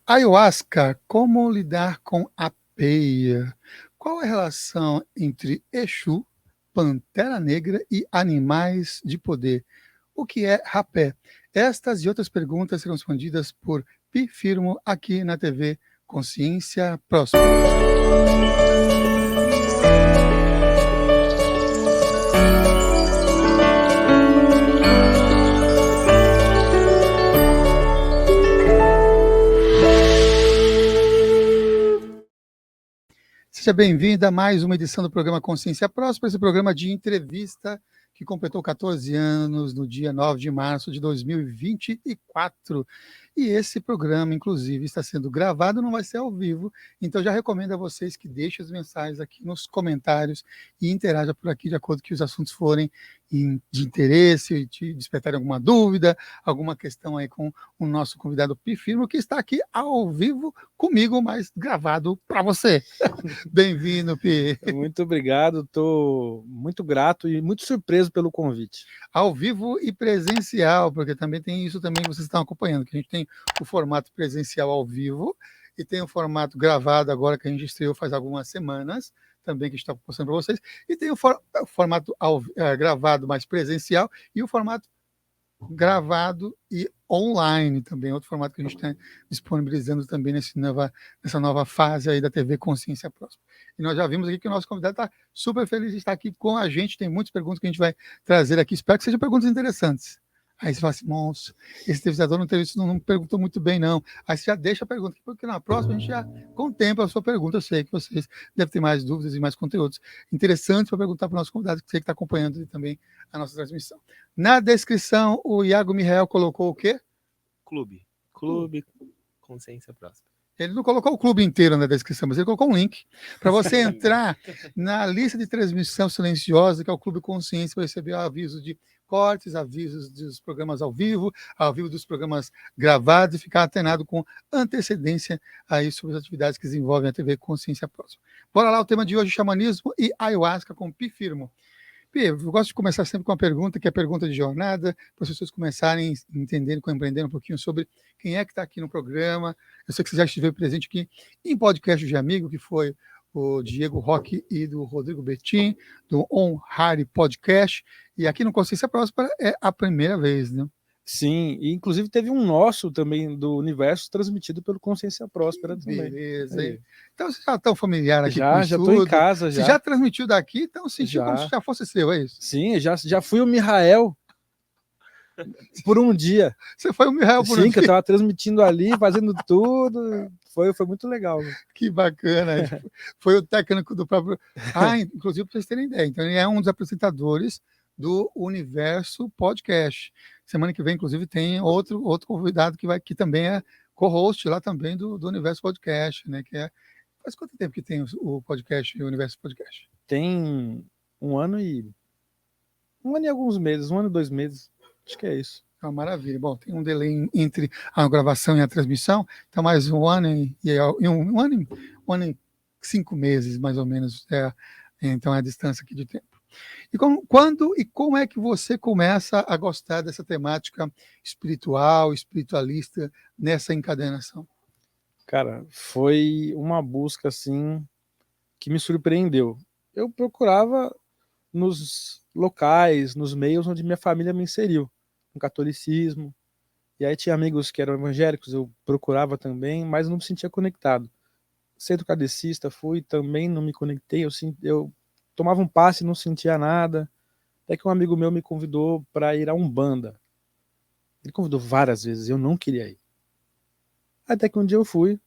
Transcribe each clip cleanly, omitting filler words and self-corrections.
Ayahuasca, como lidar com a peia? Qual a relação entre Exu, Pantera Negra e animais de poder? O que é rapé? Estas e outras perguntas serão respondidas por Pi Firmo aqui na TV Consciência Próspera. Seja bem-vinda a mais uma edição do programa Consciência Próspera, esse programa de entrevista que completou 14 anos no dia 9 de março de 2024. E esse programa, inclusive, está sendo gravado, não vai ser ao vivo, então já recomendo a vocês que deixem as mensagens aqui nos comentários e interajam por aqui de acordo com que os assuntos forem de interesse, e te despertarem alguma dúvida, alguma questão aí com o nosso convidado Pi Firmo, que está aqui ao vivo comigo, mas gravado para você. Bem-vindo, Pi. Muito obrigado, estou muito grato e muito surpreso pelo convite. Ao vivo e presencial, porque também tem isso também que vocês estão acompanhando, que a gente tem o formato presencial ao vivo e tem o formato gravado agora que a gente estreou faz algumas semanas, também que a gente está postando para vocês, e tem o formato gravado mais presencial e o formato gravado e online também, outro formato que a gente está disponibilizando também nessa nova fase aí da TV Consciência Próxima. E nós já vimos aqui que o nosso convidado está super feliz de estar aqui com a gente, tem muitas perguntas que a gente vai trazer aqui, espero que sejam perguntas interessantes. Aí você fala assim, nossa, esse entrevistador não perguntou muito bem, não. Aí você já deixa a pergunta, porque na próxima a gente já contempla a sua pergunta. Eu sei que vocês devem ter mais dúvidas e mais conteúdos interessantes para perguntar para o nosso convidado, que você que está acompanhando também a nossa transmissão. Na descrição, o Iago Mihael colocou o quê? Clube Consciência Próspera. Ele não colocou o clube inteiro na descrição, mas ele colocou um link para você entrar na lista de transmissão silenciosa, que é o Clube Consciência, para receber avisos de cortes, avisos dos programas ao vivo dos programas gravados e ficar atenado com antecedência aí sobre as atividades que desenvolvem a TV Consciência Próxima. Bora lá, o tema de hoje, xamanismo e ayahuasca com Pi Firmo. Eu gosto de começar sempre com uma pergunta, que é a pergunta de jornada, para as pessoas começarem a entender, compreender um pouquinho sobre quem é que está aqui no programa. Eu sei que você já esteve presente aqui em podcast de amigo, que foi o Diego Roque e do Rodrigo Betim, do On Harry Podcast, e aqui no Consciência Próspera é a primeira vez, né? Sim, e inclusive teve um nosso também do Universo transmitido pelo Consciência Próspera também. Beleza, hein? Então você já está tão familiar aqui já, com isso já estou em casa. Você já transmitiu daqui, então sentiu como se já fosse seu, é isso? Sim, já fui o Mihael por um dia. Você foi o Mihael por um dia? Sim, que eu estava transmitindo ali, fazendo tudo. Foi muito legal. Que bacana. Foi o técnico do próprio... inclusive, para vocês terem ideia. Então, ele é um dos apresentadores do Universo Podcast. Semana que vem, inclusive, tem outro convidado que também é co-host lá também do Universo Podcast, né? Faz quanto tempo que tem o podcast, o Universo Podcast? Tem um ano e alguns meses, 1 ano e 2 meses. Acho que é isso. Maravilha. Bom, tem um delay entre a gravação e a transmissão, então mais um ano um ano e 5 meses, mais ou menos, então é a distância aqui de tempo. E quando e como é que você começa a gostar dessa temática espiritual, espiritualista, nessa encadenação? Cara, foi uma busca, assim, que me surpreendeu. Eu procurava nos locais, nos meios onde minha família me inseriu, no catolicismo, e aí tinha amigos que eram evangélicos, eu procurava também, mas não me sentia conectado. Centro kardecista fui, também não me conectei, eu tomava um passe e não sentia nada, até que um amigo meu me convidou para ir a Umbanda. Ele convidou várias vezes, eu não queria ir. Até que um dia eu fui,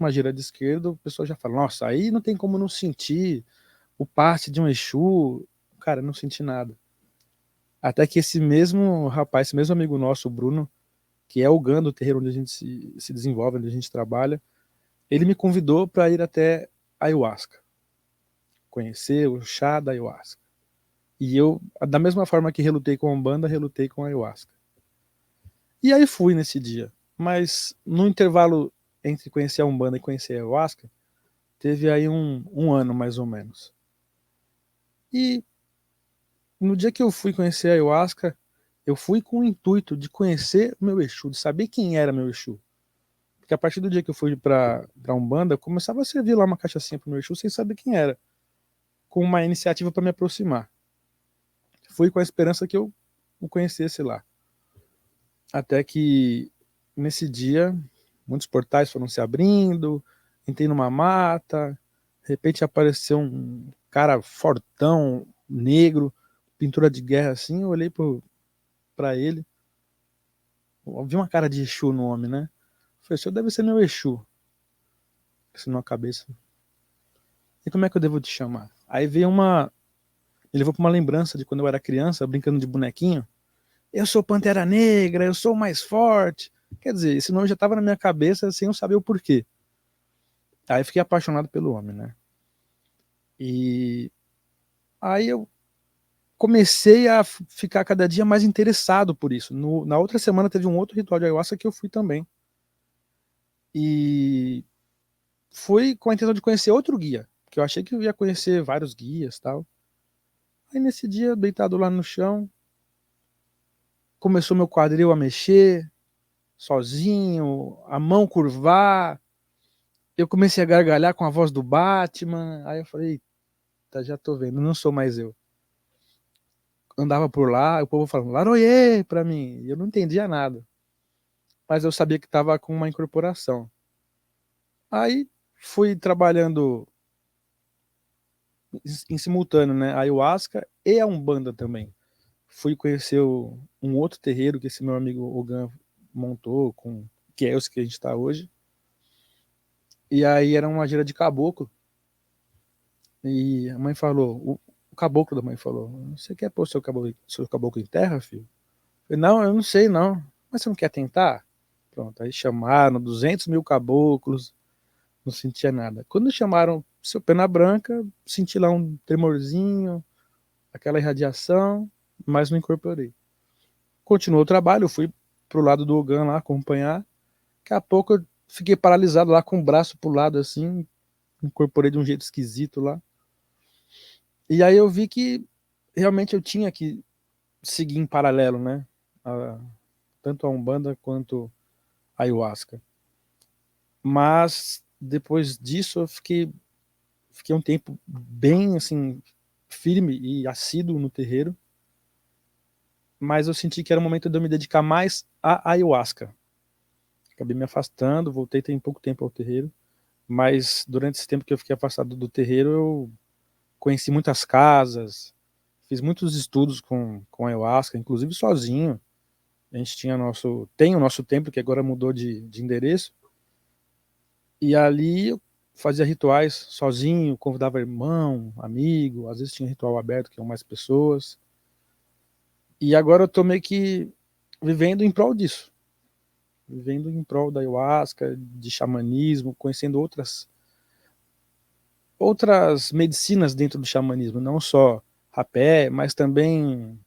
uma gira de esquerda, o pessoal já fala, nossa, aí não tem como não sentir o passe de um Exu. Cara, não senti nada. Até que esse mesmo rapaz, esse mesmo amigo nosso, o Bruno, que é o Gando, o terreiro onde a gente se desenvolve, onde a gente trabalha, ele me convidou para ir até Ayahuasca, conhecer o chá da Ayahuasca. E eu, da mesma forma que relutei com a Umbanda, relutei com a Ayahuasca. E aí fui nesse dia. Mas no intervalo entre conhecer a Umbanda e conhecer a Ayahuasca, teve aí um ano mais ou menos. E no dia que eu fui conhecer a Ayahuasca, eu fui com o intuito de conhecer o meu Exu, de saber quem era meu Exu. Porque a partir do dia que eu fui pra Umbanda, eu começava a servir lá uma cachaçinha pro meu Exu sem saber quem era, com uma iniciativa para me aproximar. Fui com a esperança que eu o conhecesse lá. Até que, nesse dia, muitos portais foram se abrindo, entrei numa mata, de repente apareceu um cara fortão, negro, pintura de guerra assim, eu olhei pra ele, eu vi uma cara de Exu no homem, né? Falei, o senhor deve ser meu Exu. Assim na cabeça. E como é que eu devo te chamar? Aí veio ele levou pra uma lembrança de quando eu era criança, brincando de bonequinho. Eu sou Pantera Negra, eu sou o mais forte. Quer dizer, esse nome já estava na minha cabeça sem eu saber o porquê. Aí eu fiquei apaixonado pelo homem, né? E aí eu comecei a ficar cada dia mais interessado por isso. Na outra semana teve um outro ritual de ayahuasca que eu fui também. E fui com a intenção de conhecer outro guia, porque eu achei que eu ia conhecer vários guias e tal. Aí nesse dia, deitado lá no chão, começou meu quadril a mexer, sozinho, a mão curvar. Eu comecei a gargalhar com a voz do Batman. Aí eu falei, eita, já tô vendo, não sou mais eu. Andava por lá, o povo falando, Laroye, pra mim. E eu não entendia nada. Mas eu sabia que tava com uma incorporação. Aí fui trabalhando em simultâneo, né? A ayahuasca e a Umbanda também. Fui conhecer um outro terreiro que esse meu amigo Ogan montou, que é esse que a gente tá hoje. E aí era uma gira de caboclo. E a mãe falou, o caboclo da mãe falou, você quer pôr seu caboclo em terra, filho? Eu falei, não, eu não sei não. Mas você não quer tentar? Pronto, aí chamaram 200 mil caboclos, não sentia nada. Quando chamaram seu Pena Branca, senti lá um tremorzinho, aquela irradiação, mas não incorporei. Continuou o trabalho, eu fui pro lado do Ogan lá acompanhar. Daqui a pouco eu fiquei paralisado lá com o braço pro lado assim, incorporei de um jeito esquisito lá. E aí eu vi que realmente eu tinha que seguir em paralelo, né? Tanto a Umbanda quanto a Ayahuasca. Mas depois disso eu fiquei um tempo bem assim firme e assíduo no terreiro. Mas eu senti que era o momento de eu me dedicar mais à Ayahuasca. Acabei me afastando, voltei tem pouco tempo ao terreiro. Mas durante esse tempo que eu fiquei afastado do terreiro, eu conheci muitas casas, fiz muitos estudos com ayahuasca, inclusive sozinho. A gente tem o nosso templo, que agora mudou de endereço. E ali eu fazia rituais sozinho, convidava irmão, amigo, às vezes tinha ritual aberto, que iam mais pessoas. E agora eu tô meio que vivendo em prol disso. Vivendo em prol da ayahuasca, de xamanismo, conhecendo outras medicinas dentro do xamanismo, não só rapé, mas também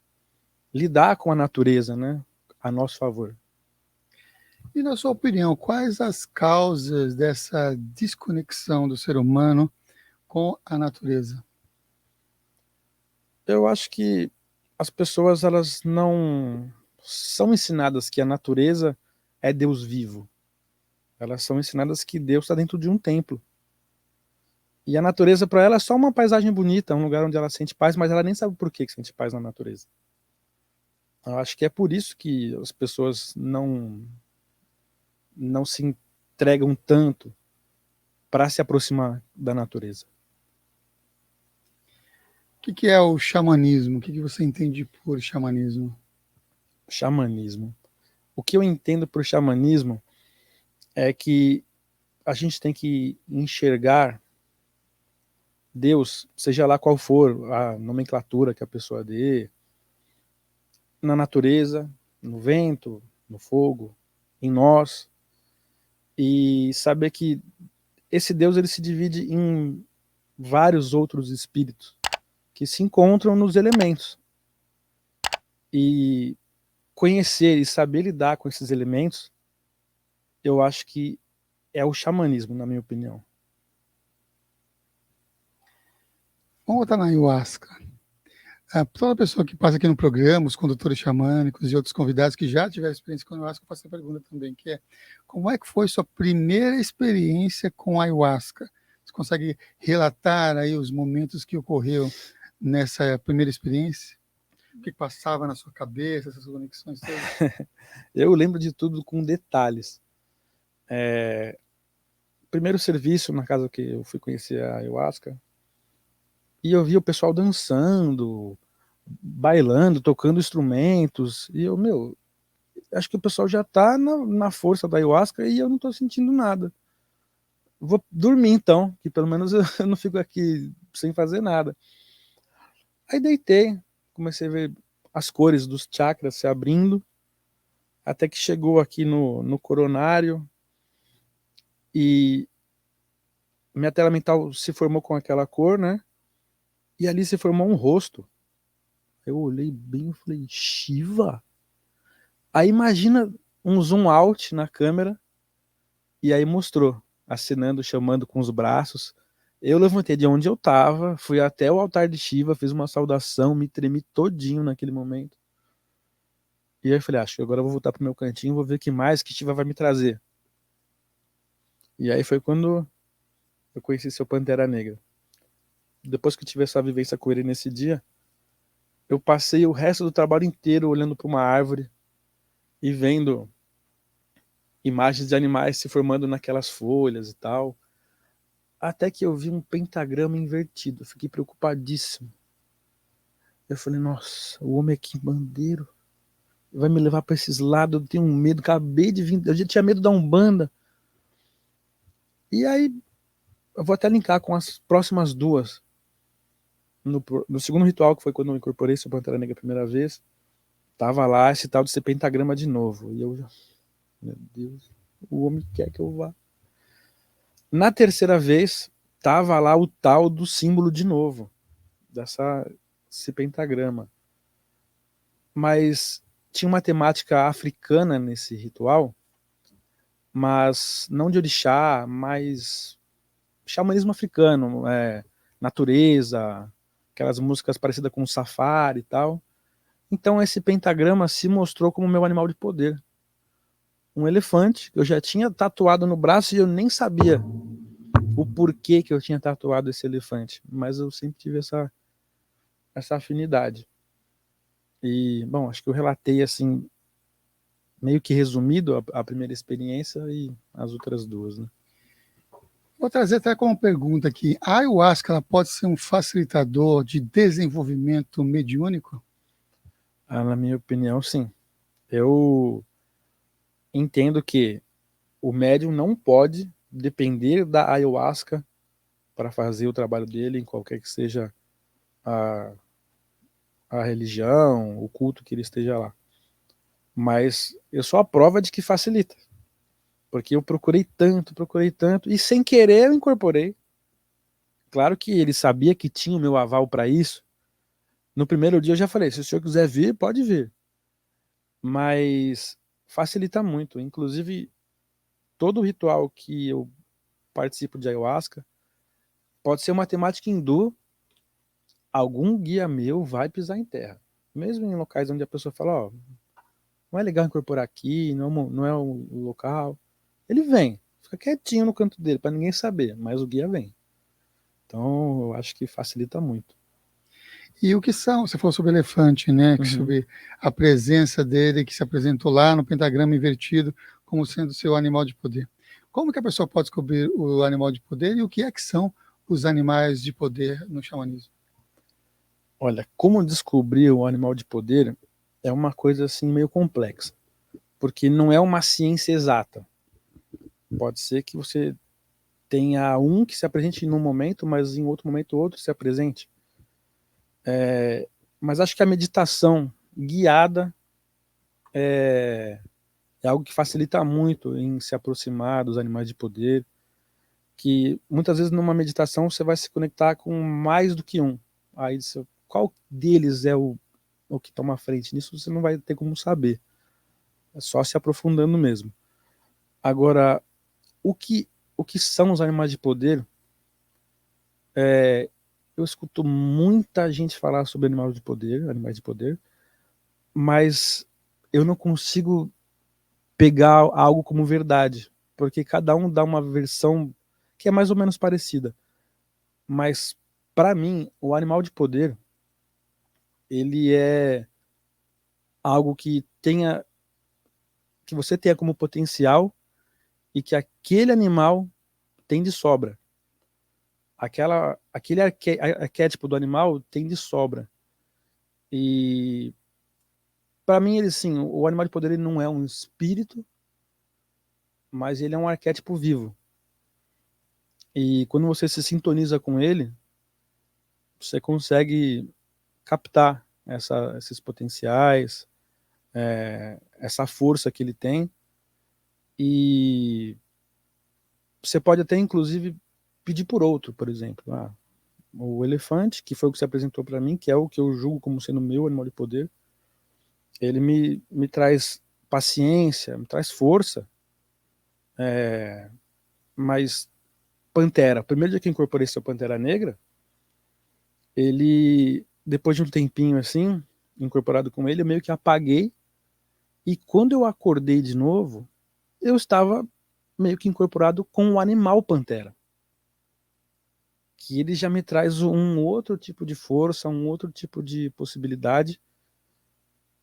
lidar com a natureza, né, a nosso favor. E na sua opinião, quais as causas dessa desconexão do ser humano com a natureza? Eu acho que as pessoas elas não são ensinadas que a natureza é Deus vivo. Elas são ensinadas que Deus está dentro de um templo. E a natureza para ela é só uma paisagem bonita, um lugar onde ela sente paz, mas ela nem sabe por que sente paz na natureza. Eu acho que é por isso que as pessoas não se entregam tanto para se aproximar da natureza. O que é o xamanismo? O que você entende por xamanismo? Xamanismo. O que eu entendo por xamanismo é que a gente tem que enxergar Deus, seja lá qual for a nomenclatura que a pessoa dê, na natureza, no vento, no fogo, em nós, e saber que esse Deus ele se divide em vários outros espíritos que se encontram nos elementos. E conhecer e saber lidar com esses elementos, eu acho que é o xamanismo, na minha opinião. Vamos voltar na ayahuasca. Toda pessoa que passa aqui no programa, os condutores xamânicos e outros convidados que já tiveram experiência com ayahuasca, eu faço a pergunta também, que é: como é que foi sua primeira experiência com ayahuasca? Você consegue relatar aí os momentos que ocorreram nessa primeira experiência? O que passava na sua cabeça, essas conexões todas? Eu lembro de tudo com detalhes. Primeiro serviço na casa que eu fui conhecer a ayahuasca, e eu vi o pessoal dançando, bailando, tocando instrumentos, e eu, acho que o pessoal já tá na força da ayahuasca e eu não tô sentindo nada. Vou dormir então, que pelo menos eu não fico aqui sem fazer nada. Aí deitei, comecei a ver as cores dos chakras se abrindo, até que chegou aqui no coronário, e minha tela mental se formou com aquela cor, né? E ali se formou um rosto. Eu olhei bem e falei, Shiva? Aí imagina um zoom out na câmera, e aí mostrou, acenando, chamando com os braços. Eu levantei de onde eu tava, fui até o altar de Shiva, fiz uma saudação, me tremi todinho naquele momento. E aí eu falei, acho que agora eu vou voltar pro meu cantinho, vou ver o que mais que Shiva vai me trazer. E aí foi quando eu conheci seu Pantera Negra. Depois que eu tive essa vivência com ele nesse dia, eu passei o resto do trabalho inteiro olhando para uma árvore e vendo imagens de animais se formando naquelas folhas e tal. Até que eu vi um pentagrama invertido. Eu fiquei preocupadíssimo. Eu falei, nossa, o homem aqui, bandeiro, vai me levar para esses lados, eu tenho um medo, acabei de vir, eu já tinha medo da Umbanda. E aí, eu vou até linkar com as próximas duas. No segundo ritual, que foi quando eu incorporei o Pantera Negra a primeira vez, tava lá esse tal de ser pentagrama de novo. E eu já, meu Deus, o homem quer que eu vá. Na terceira vez, tava lá o tal do símbolo de novo, esse pentagrama. Mas tinha uma temática africana nesse ritual, mas não de orixá, mas xamanismo africano, natureza, aquelas músicas parecidas com safari e tal. Então esse pentagrama se mostrou como meu animal de poder. Um elefante que eu já tinha tatuado no braço e eu nem sabia o porquê que eu tinha tatuado esse elefante, mas eu sempre tive essa afinidade. E, bom, acho que eu relatei assim, meio que resumido a primeira experiência e as outras duas, né? Vou trazer até como pergunta aqui: a ayahuasca ela pode ser um facilitador de desenvolvimento mediúnico? Na minha opinião, sim. Eu entendo que o médium não pode depender da ayahuasca para fazer o trabalho dele, em qualquer que seja a, a religião, o culto que ele esteja lá. Mas eu sou a prova de que facilita. Porque eu procurei tanto, e sem querer eu incorporei. Claro que ele sabia que tinha o meu aval para isso. No primeiro dia eu já falei, se o senhor quiser vir, pode vir. Mas facilita muito. Inclusive, todo ritual que eu participo de ayahuasca pode ser uma temática hindu, algum guia meu vai pisar em terra. Mesmo em locais onde a pessoa fala, ó, não é legal incorporar aqui, não é o local. Ele vem, fica quietinho no canto dele, para ninguém saber, mas o guia vem. Então, eu acho que facilita muito. E o que são, você falou sobre o elefante, né? Uhum. Sobre a presença dele que se apresentou lá no pentagrama invertido como sendo seu animal de poder. Como que a pessoa pode descobrir o animal de poder e o que é que são os animais de poder no xamanismo? Olha, como descobrir o animal de poder é uma coisa assim meio complexa, porque não é uma ciência exata. Pode ser que você tenha um que se apresente num momento, mas em outro momento outro se apresente. Mas acho que a meditação guiada é algo que facilita muito em se aproximar dos animais de poder, que muitas vezes numa meditação você vai se conectar com mais do que um. Aí qual deles é o que toma a frente? Nisso você não vai ter como saber. É só se aprofundando mesmo. Agora, o que são os animais de poder? eu escuto muita gente falar sobre animais de poder, mas eu não consigo pegar algo como verdade, porque cada um dá uma versão que é mais ou menos parecida. Mas para mim, o animal de poder, ele é algo que você tenha como potencial e que aquele animal tem de sobra. Aquele arquétipo do animal tem de sobra. E para mim, ele sim, o animal de poder ele não é um espírito, mas ele é um arquétipo vivo. E quando você se sintoniza com ele, você consegue captar esses potenciais, essa força que ele tem. E você pode até, inclusive, pedir por outro, por exemplo. O elefante, que foi o que se apresentou para mim, que é o que eu julgo como sendo meu animal de poder, ele me traz paciência, me traz força, mas Pantera, o primeiro dia que eu incorporei seu Pantera Negra, ele, depois de um tempinho assim, incorporado com ele, eu meio que apaguei, e quando eu acordei de novo, eu estava meio que incorporado com o animal Pantera, que ele já me traz um outro tipo de força, um outro tipo de possibilidade,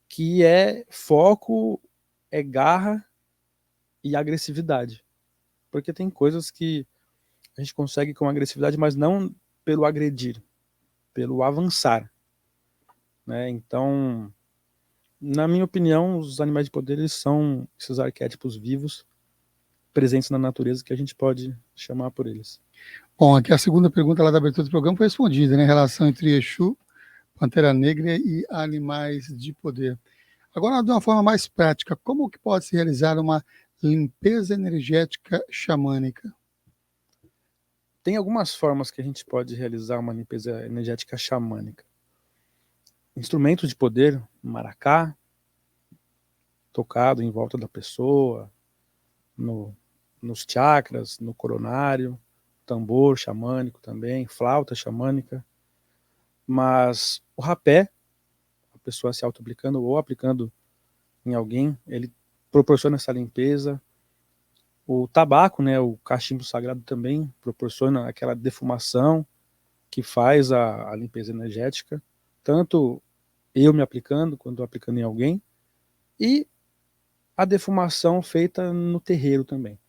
que é foco, é garra e agressividade. Porque tem coisas que a gente consegue com agressividade, mas não pelo agredir, pelo avançar, né? Então, na minha opinião, os animais de poder eles são esses arquétipos vivos presentes na natureza que a gente pode chamar por eles. Bom, aqui a segunda pergunta lá da abertura do programa foi respondida, né? Relação entre Exu, Pantera Negra e animais de poder. Agora, de uma forma mais prática, como que pode se realizar uma limpeza energética xamânica? Tem algumas formas que a gente pode realizar uma limpeza energética xamânica. Instrumentos de poder, maracá, tocado em volta da pessoa, nos chakras, no coronário, tambor xamânico também, flauta xamânica. Mas o rapé, a pessoa se auto-aplicando ou aplicando em alguém, ele proporciona essa limpeza. O tabaco, né, o cachimbo sagrado também proporciona aquela defumação que faz a limpeza energética, tanto eu me aplicando quanto aplicando em alguém, e a defumação feita no terreiro também.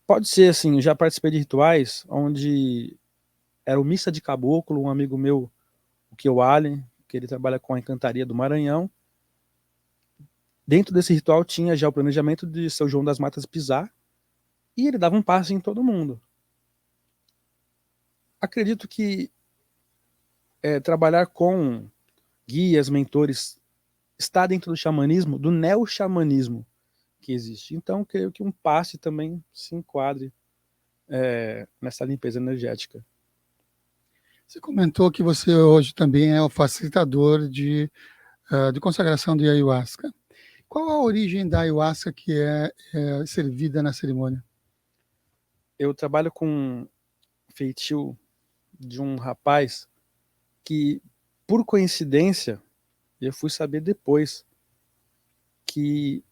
Pode ser assim, já participei de rituais onde era o missa de caboclo, um amigo meu, o Keualen, que ele trabalha com a encantaria do Maranhão. Dentro desse ritual tinha já o planejamento de São João das Matas pisar, e ele dava um passe em todo mundo. Acredito que trabalhar com guias, mentores, está dentro do xamanismo, do neo-xamanismo que existe. Então, creio que um passe também se enquadre nessa limpeza energética. Você comentou que você hoje também é o facilitador de consagração de ayahuasca. Qual a origem da ayahuasca que é servida na cerimônia? Eu trabalho com feitio de um rapaz que, por coincidência, eu fui saber depois que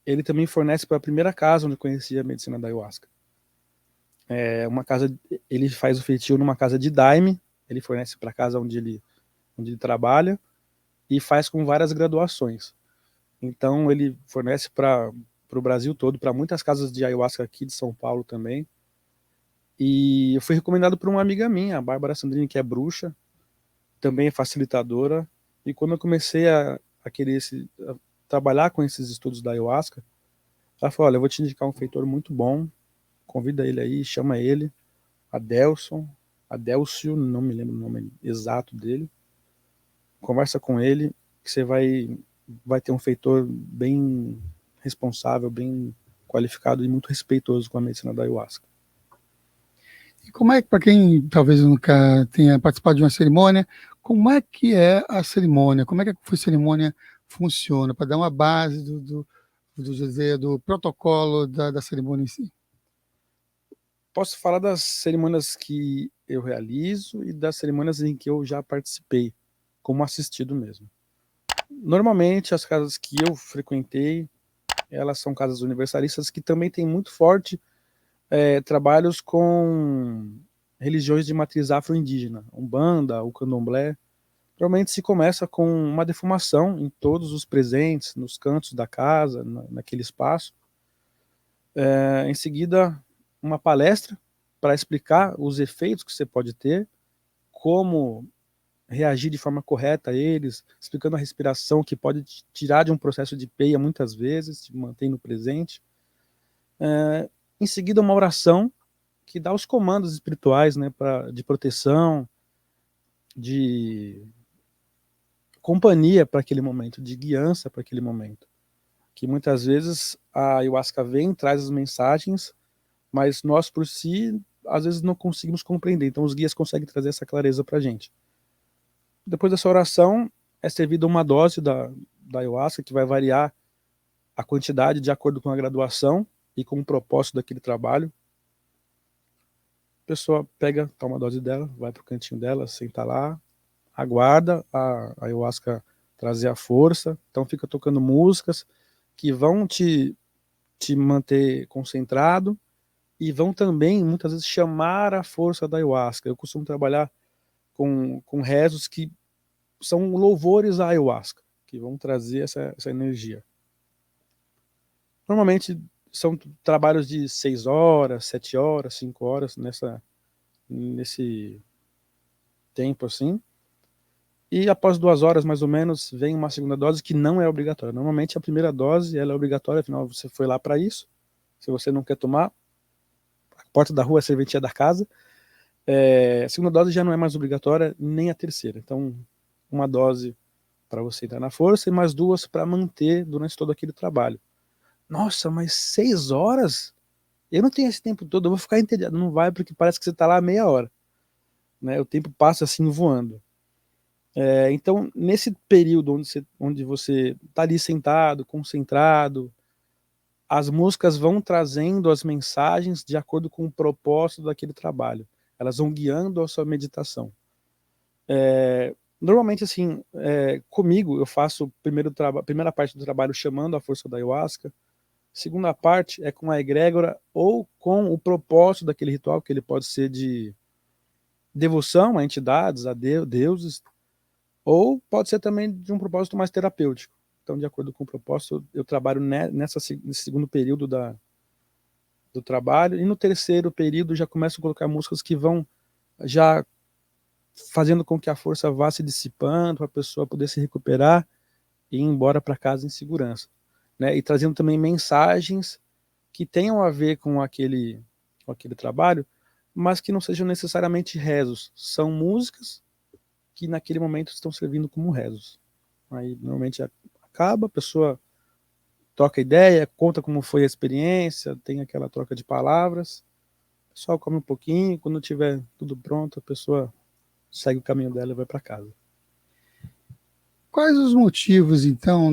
ele também fornece para a primeira casa onde eu conheci a medicina da ayahuasca. Uma casa, ele faz o feitio numa casa de daime, ele fornece para a casa onde ele trabalha e faz com várias graduações. Então ele fornece para o Brasil todo, para muitas casas de ayahuasca aqui de São Paulo também. E eu fui recomendado por uma amiga minha, a Bárbara Sandrini, que é bruxa, também é facilitadora. E quando eu comecei a querer trabalhar com esses estudos da ayahuasca, ela falou: olha, eu vou te indicar um feitor muito bom, convida ele aí, chama ele, Adélcio, não me lembro o nome exato dele, conversa com ele, que você vai ter um feitor bem responsável, bem qualificado e muito respeitoso com a medicina da ayahuasca. E como é que, para quem talvez nunca tenha participado de uma cerimônia, como é que é a cerimônia? Como é que a cerimônia funciona? Para dar uma base do protocolo da cerimônia em si. posso falar das cerimônias que eu realizo e das cerimônias em que eu já participei, como assistido mesmo. Normalmente, as casas que eu frequentei, elas são casas universalistas que também têm muito forte trabalhos com religiões de matriz afro-indígena, Umbanda, o Candomblé. Normalmente se começa com uma defumação em todos os presentes, nos cantos da casa, naquele espaço. Em seguida, uma palestra para explicar os efeitos que você pode ter, como reagir de forma correta a eles, explicando a respiração que pode te tirar de um processo de peia muitas vezes, te mantém no presente. Em seguida, uma oração que dá os comandos espirituais, né, de proteção, de companhia para aquele momento, de guiança para aquele momento. Que muitas vezes a ayahuasca vem, traz as mensagens, mas nós por si, às vezes não conseguimos compreender. Então os guias conseguem trazer essa clareza para a gente. Depois dessa oração, é servida uma dose da ayahuasca, que vai variar a quantidade de acordo com a graduação e com o propósito daquele trabalho. A pessoa pega, toma a dose dela, vai para o cantinho dela, senta lá, aguarda a ayahuasca trazer a força. Então fica tocando músicas que vão te manter concentrado e vão também, muitas vezes, chamar a força da ayahuasca. Eu costumo trabalhar com rezos que são louvores à ayahuasca, que vão trazer essa energia. Normalmente são trabalhos de 6 horas, 7 horas, 5 horas, nesse tempo assim. E após 2 horas, mais ou menos, vem uma segunda dose que não é obrigatória. Normalmente a primeira dose ela é obrigatória, afinal você foi lá para isso. Se você não quer tomar, a porta da rua é a serventia da casa. A segunda dose já não é mais obrigatória, nem a terceira. Então, uma dose para você entrar na força e mais 2 para manter durante todo aquele trabalho. Nossa, mas 6 horas? Eu não tenho esse tempo todo, eu vou ficar entediado. Não vai, porque parece que você está lá meia hora. Né? O tempo passa assim voando. Então, nesse período onde você está ali sentado, concentrado, as músicas vão trazendo as mensagens de acordo com o propósito daquele trabalho. Elas vão guiando a sua meditação. Normalmente, assim, comigo, eu faço primeira parte do trabalho chamando a força da ayahuasca. Segunda parte é com a egrégora ou com o propósito daquele ritual, que ele pode ser de devoção a entidades, a deuses, ou pode ser também de um propósito mais terapêutico. Então, de acordo com o propósito, eu trabalho nesse segundo período do trabalho, e no terceiro período já começo a colocar músicas que vão já fazendo com que a força vá se dissipando, para a pessoa poder se recuperar e ir embora para casa em segurança. Né? E trazendo também mensagens que tenham a ver com aquele trabalho, mas que não sejam necessariamente rezos. São músicas que naquele momento estão servindo como rezos. Aí normalmente acaba, a pessoa troca ideia, conta como foi a experiência, tem aquela troca de palavras, o pessoal come um pouquinho, quando tiver tudo pronto, a pessoa segue o caminho dela e vai para casa. Quais os motivos, então,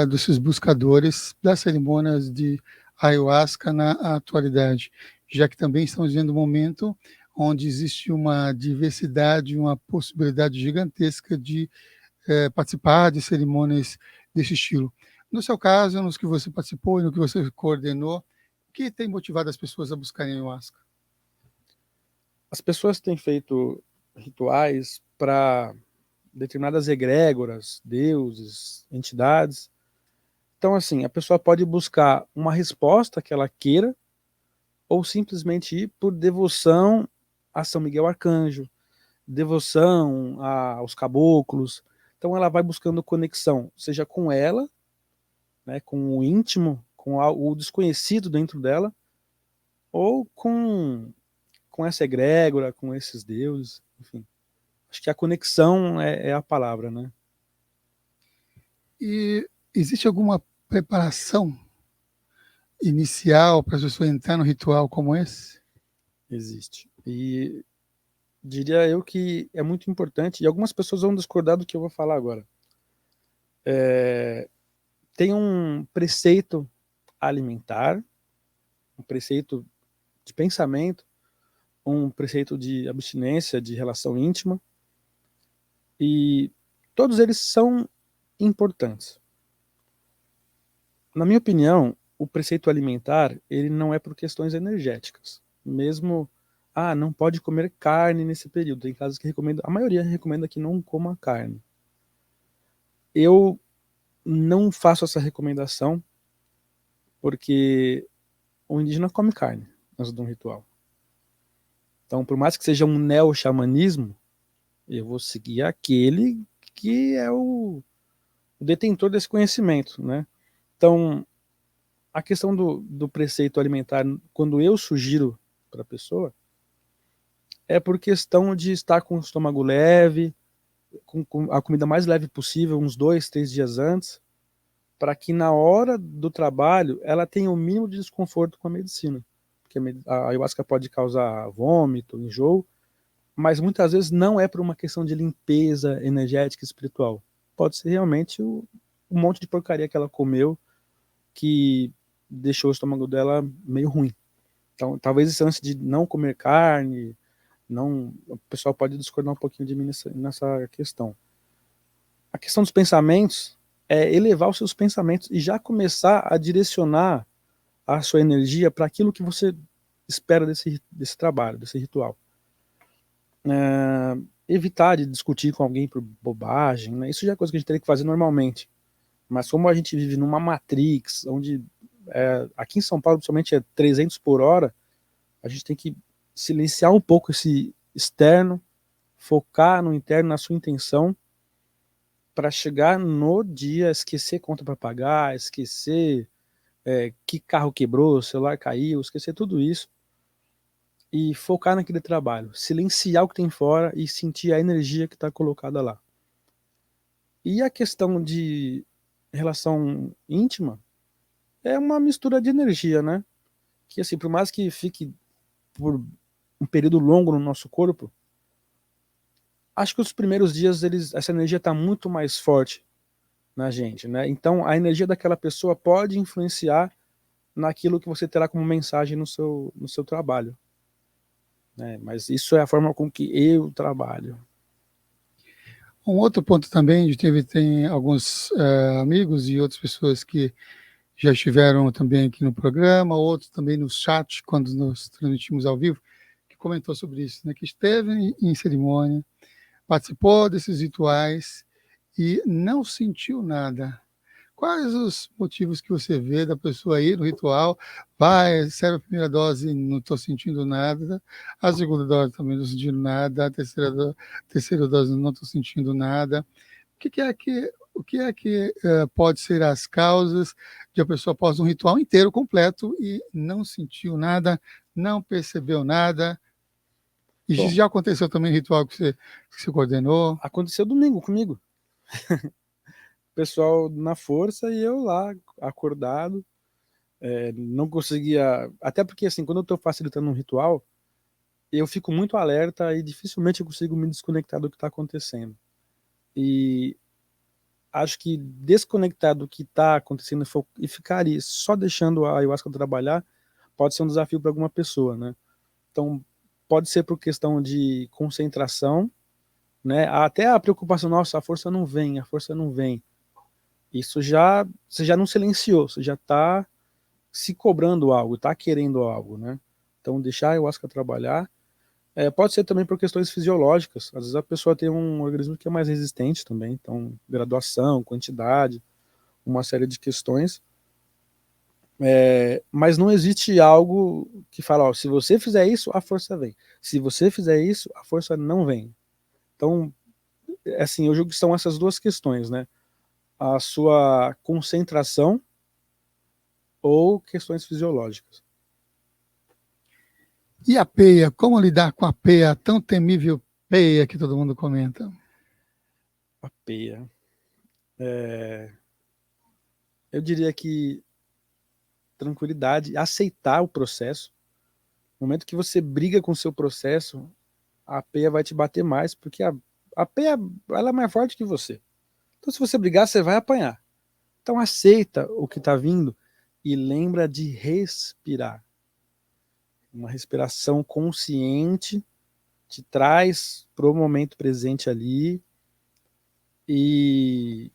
desses buscadores das cerimônias de ayahuasca na atualidade? Já que também estamos vivendo um momento onde existe uma diversidade, uma possibilidade gigantesca de participar de cerimônias desse estilo. No seu caso, nos que você participou e no que você coordenou, o que tem motivado as pessoas a buscarem ayahuasca? As pessoas têm feito rituais para determinadas egrégoras, deuses, entidades. Então, assim, a pessoa pode buscar uma resposta que ela queira, ou simplesmente ir por devoção a São Miguel Arcanjo, devoção aos caboclos. Então ela vai buscando conexão, seja com ela, né, com o íntimo, com o desconhecido dentro dela, ou com essa egrégora, com esses deuses, enfim. Acho que a conexão é a palavra, né? E existe alguma preparação inicial para a pessoa entrar no ritual como esse? Existe. E diria eu que é muito importante, e algumas pessoas vão discordar do que eu vou falar agora. Tem um preceito alimentar, um preceito de pensamento, um preceito de abstinência, de relação íntima, e todos eles são importantes. Na minha opinião, o preceito alimentar, ele não é por questões energéticas. Mesmo, não pode comer carne nesse período. Tem casos que recomendam, a maioria recomenda que não coma carne. Eu não faço essa recomendação porque o indígena come carne antes de um ritual. Então, por mais que seja um neo-xamanismo, eu vou seguir aquele que é o detentor desse conhecimento, né? Então, a questão do preceito alimentar, quando eu sugiro para a pessoa, é por questão de estar com o estômago leve, com a comida mais leve possível, uns 2, 3 dias antes, para que na hora do trabalho ela tenha o mínimo de desconforto com a medicina. Porque a ayahuasca pode causar vômito, enjoo, mas muitas vezes não é por uma questão de limpeza energética e espiritual. Pode ser realmente um monte de porcaria que ela comeu que deixou o estômago dela meio ruim. Então, talvez esse lance de não comer carne, o pessoal pode discordar um pouquinho de mim nessa questão. A questão dos pensamentos é elevar os seus pensamentos e já começar a direcionar a sua energia para aquilo que você espera desse trabalho, desse ritual. Evitar de discutir com alguém por bobagem, né? Isso já é coisa que a gente teria que fazer normalmente. Mas como a gente vive numa matrix, onde aqui em São Paulo, principalmente, é 300 por hora, a gente tem que silenciar um pouco esse externo, focar no interno, na sua intenção, para chegar no dia, esquecer conta para pagar, esquecer que carro quebrou, celular caiu, esquecer tudo isso, e focar naquele trabalho, silenciar o que tem fora e sentir a energia que está colocada lá. E a questão de relação íntima é uma mistura de energia, né? Que assim, por mais que fique por um período longo no nosso corpo, acho que os primeiros dias essa energia está muito mais forte na gente, né? Então a energia daquela pessoa pode influenciar naquilo que você terá como mensagem no seu trabalho, né? Mas isso é a forma com que eu trabalho. Um outro ponto também, a gente tem alguns amigos e outras pessoas que já estiveram também aqui no programa, outros também no chat, quando nós transmitimos ao vivo, que comentou sobre isso, né? Que esteve em cerimônia, participou desses rituais e não sentiu nada. Quais os motivos que você vê da pessoa ir no ritual, serve a primeira dose, não estou sentindo nada, a segunda dose também não estou sentindo nada, a terceira dose não estou sentindo nada. O que é que pode ser as causas de a pessoa após um ritual inteiro completo e não sentiu nada, não percebeu nada? E Bom, já aconteceu também ritual que você coordenou? Aconteceu domingo comigo. O pessoal na força e eu lá, acordado, não conseguia... Até porque, assim, quando eu estou facilitando um ritual, eu fico muito alerta e dificilmente eu consigo me desconectar do que está acontecendo. E acho que desconectar do que está acontecendo e ficar ali só deixando a ayahuasca trabalhar pode ser um desafio para alguma pessoa, né? Então, pode ser por questão de concentração, né? Até a preocupação, nossa, a força não vem. Isso você já não silenciou, você já está se cobrando algo, está querendo algo, né? Então, deixar a ayahuasca trabalhar. Pode ser também por questões fisiológicas. Às vezes a pessoa tem um organismo que é mais resistente também, então graduação, quantidade, uma série de questões. Mas não existe algo que fala, ó, se você fizer isso, a força vem. Se você fizer isso, a força não vem. Então, assim, eu julgo que são essas duas questões, né? A sua concentração ou questões fisiológicas. E a peia? Como lidar com a peia, a tão temível peia que todo mundo comenta? A peia. Eu diria que tranquilidade, aceitar o processo. No momento que você briga com o seu processo, a peia vai te bater mais, porque a peia ela é mais forte que você. Então, se você brigar, você vai apanhar. Então, aceita o que está vindo e lembra de respirar. Uma respiração consciente te traz para o momento presente ali e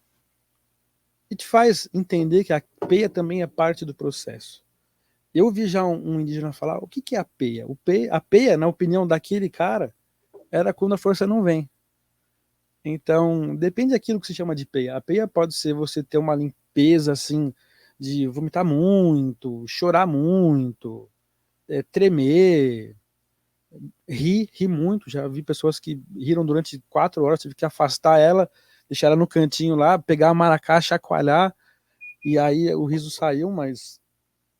te faz entender que a peia também é parte do processo. Eu vi já um indígena falar, o que é a peia? A peia, na opinião daquele cara, era quando a força não vem. Então, depende daquilo que se chama de peia. A peia pode ser você ter uma limpeza, assim, de vomitar muito, chorar muito, tremer, rir muito. Já vi pessoas que riram durante 4 horas, tive que afastar ela, deixar ela no cantinho lá, pegar a maracá, chacoalhar, e aí o riso saiu, mas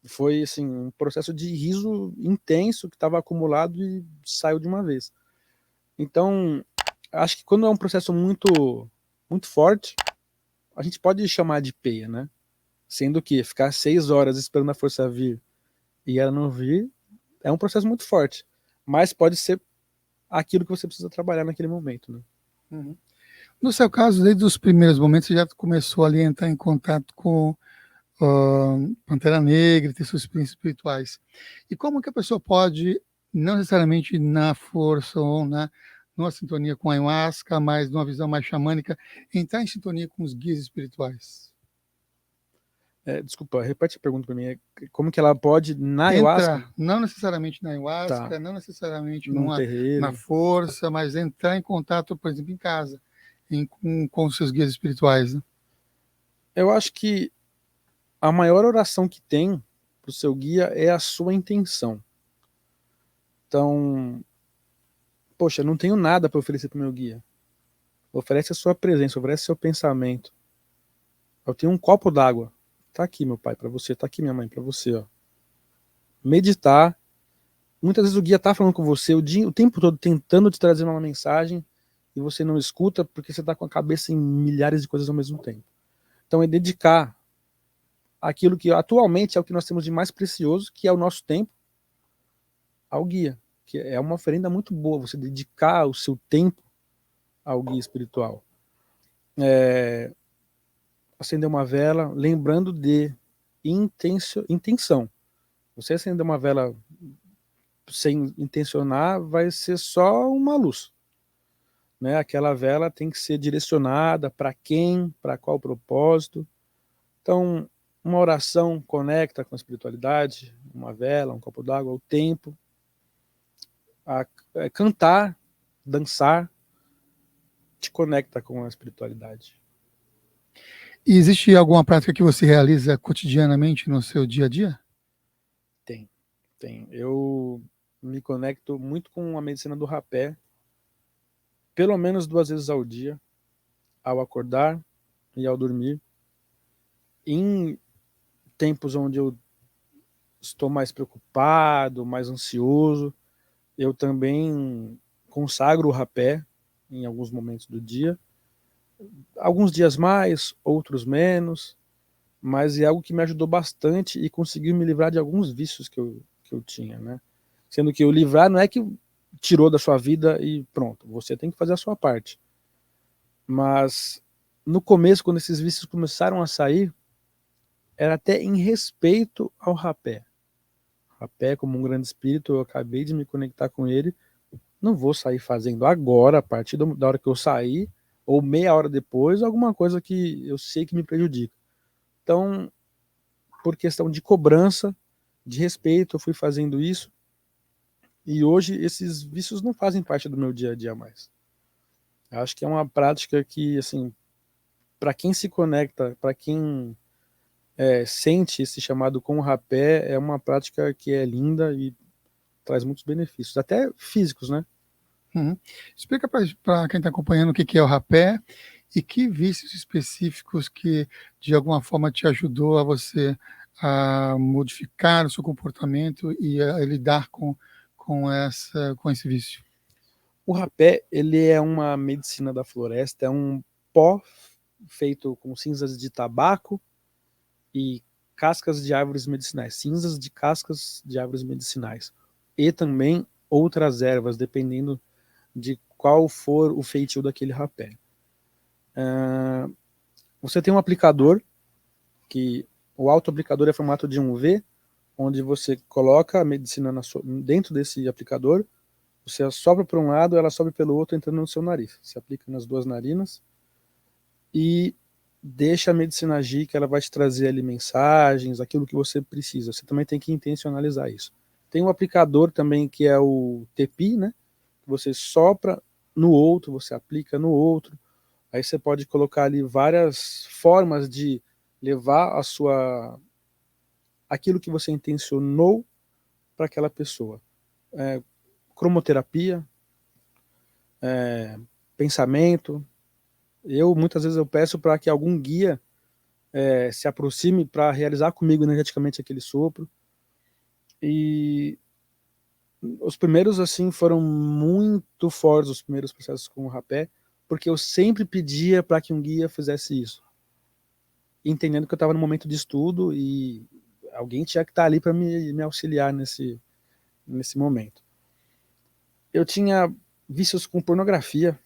foi assim, um processo de riso intenso que estava acumulado e saiu de uma vez. Então, acho que quando é um processo muito forte, a gente pode chamar de peia, né? Sendo que ficar 6 horas esperando a força vir e ela não vir é um processo muito forte, mas pode ser aquilo que você precisa trabalhar naquele momento, né? Uhum. No seu caso, desde os primeiros momentos, você já começou ali a entrar em contato com Pantera Negra, ter suas experiências espirituais. E como que a pessoa pode, não necessariamente na força ou numa sintonia com a ayahuasca, mas numa visão mais xamânica, entrar em sintonia com os guias espirituais? Desculpa, repete a pergunta para mim. Como que ela pode, na ayahuasca, Entrar, não necessariamente na ayahuasca, tá, não necessariamente num na terreiro? força, mas entrar em contato, por exemplo, em casa, com os seus guias espirituais, né? Eu acho que a maior oração que tem para o seu guia é a sua intenção. Então, poxa, não tenho nada para oferecer para o meu guia. Oferece a sua presença, oferece seu pensamento. Eu tenho um copo d'água. Tá aqui, meu pai, para você. Tá aqui, minha mãe, para você. Ó. Meditar. Muitas vezes o guia tá falando com você o tempo todo tentando te trazer uma mensagem e você não escuta porque você tá com a cabeça em milhares de coisas ao mesmo tempo. Então é dedicar aquilo que atualmente é o que nós temos de mais precioso, que é o nosso tempo, ao guia. Que é uma oferenda muito boa, você dedicar o seu tempo ao guia espiritual. Acender uma vela, lembrando de intenção. Você acender uma vela sem intencionar vai ser só uma luz. Né? Aquela vela tem que ser direcionada para quem, para qual propósito. Então, uma oração conecta com a espiritualidade, uma vela, um copo d'água, o tempo. Cantar, dançar, te conecta com a espiritualidade. E existe alguma prática que você realiza cotidianamente no seu dia a dia? Tem. Eu me conecto muito com a medicina do rapé, pelo menos 2 vezes ao dia, ao acordar e ao dormir. Em tempos onde eu estou mais preocupado, mais ansioso, eu também consagro o rapé em alguns momentos do dia. Alguns dias mais, outros menos, mas é algo que me ajudou bastante e conseguiu me livrar de alguns vícios que eu tinha, né? Sendo que o livrar não é que tirou da sua vida e pronto, você tem que fazer a sua parte. Mas no começo, quando esses vícios começaram a sair, era até em respeito ao rapé. Rapé, como um grande espírito, eu acabei de me conectar com ele, não vou sair fazendo agora, a partir da hora que eu sair, ou meia hora depois, alguma coisa que eu sei que me prejudica. Então, por questão de cobrança, de respeito, eu fui fazendo isso, e hoje esses vícios não fazem parte do meu dia a dia mais. Eu acho que é uma prática que, assim, para quem se conecta, para quem sente esse chamado com o rapé, é uma prática que é linda e traz muitos benefícios, até físicos, né? Uhum. Explica para quem está acompanhando o que é o rapé e que vícios específicos que, de alguma forma, te ajudou a você a modificar o seu comportamento e a lidar com esse vício. O rapé, ele é uma medicina da floresta, é um pó feito com cinzas de tabaco e cascas de árvores medicinais, cinzas de cascas de árvores medicinais. E também outras ervas, dependendo de qual for o feitio daquele rapé. Você tem um aplicador, que o autoaplicador é formato de um V, onde você coloca a medicina dentro desse aplicador, você assopra por um lado, ela sobe pelo outro, entrando no seu nariz. Você aplica nas 2 narinas e deixa a medicina agir, que ela vai te trazer ali mensagens, aquilo que você precisa. Você também tem que intencionalizar isso. Tem um aplicador também que é o TEPI, né? Você sopra no outro, você aplica no outro. Aí você pode colocar ali várias formas de levar aquilo que você intencionou para aquela pessoa. Cromoterapia, pensamento. Muitas vezes eu peço para que algum guia se aproxime para realizar comigo energeticamente aquele sopro. E os primeiros, assim, foram muito fortes, os primeiros processos com o rapé, porque eu sempre pedia para que um guia fizesse isso, entendendo que eu estava no momento de estudo e alguém tinha que estar ali para me auxiliar nesse momento. Eu tinha vícios com pornografia,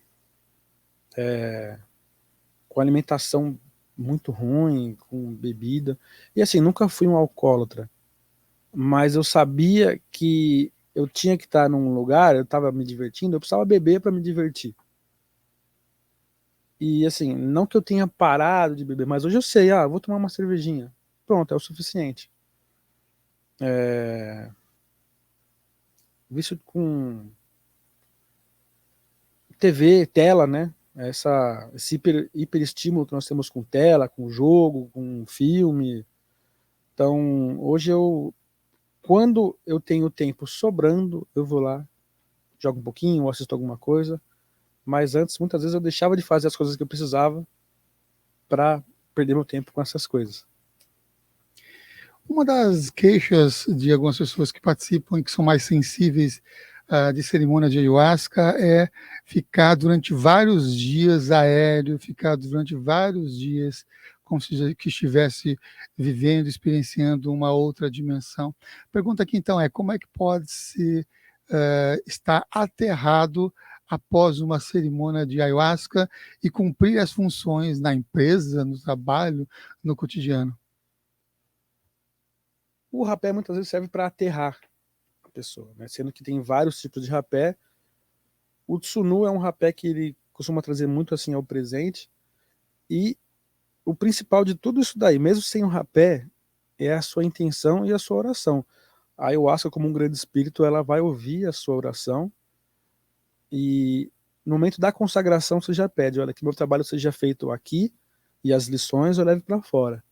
com alimentação muito ruim, com bebida, e assim, nunca fui um alcoólatra, mas eu sabia que eu tinha que estar num lugar, eu estava me divertindo, eu precisava beber para me divertir. E assim, não que eu tenha parado de beber, mas hoje eu sei, vou tomar uma cervejinha. Pronto, é o suficiente. Vício com TV, tela, né? Esse hiperestímulo que nós temos com tela, com jogo, com filme. Então, hoje quando eu tenho tempo sobrando, eu vou lá, jogo um pouquinho, ou assisto alguma coisa. Mas antes, muitas vezes, eu deixava de fazer as coisas que eu precisava para perder meu tempo com essas coisas. Uma das queixas de algumas pessoas que participam e que são mais sensíveis de cerimônia de ayahuasca é ficar durante vários dias aéreo, ficar durante vários dias como se que estivesse vivendo, experienciando uma outra dimensão. A pergunta aqui então é como é que pode-se estar aterrado após uma cerimônia de ayahuasca e cumprir as funções na empresa, no trabalho, no cotidiano? O rapé muitas vezes serve para aterrar a pessoa, né? Sendo que tem vários tipos de rapé. O tsunu é um rapé que ele costuma trazer muito assim ao presente, e o principal de tudo isso daí, mesmo sem o rapé, é a sua intenção e a sua oração. A ayahuasca, como um grande espírito, ela vai ouvir a sua oração, e no momento da consagração você já pede, olha, que meu trabalho seja feito aqui e as lições eu leve para fora,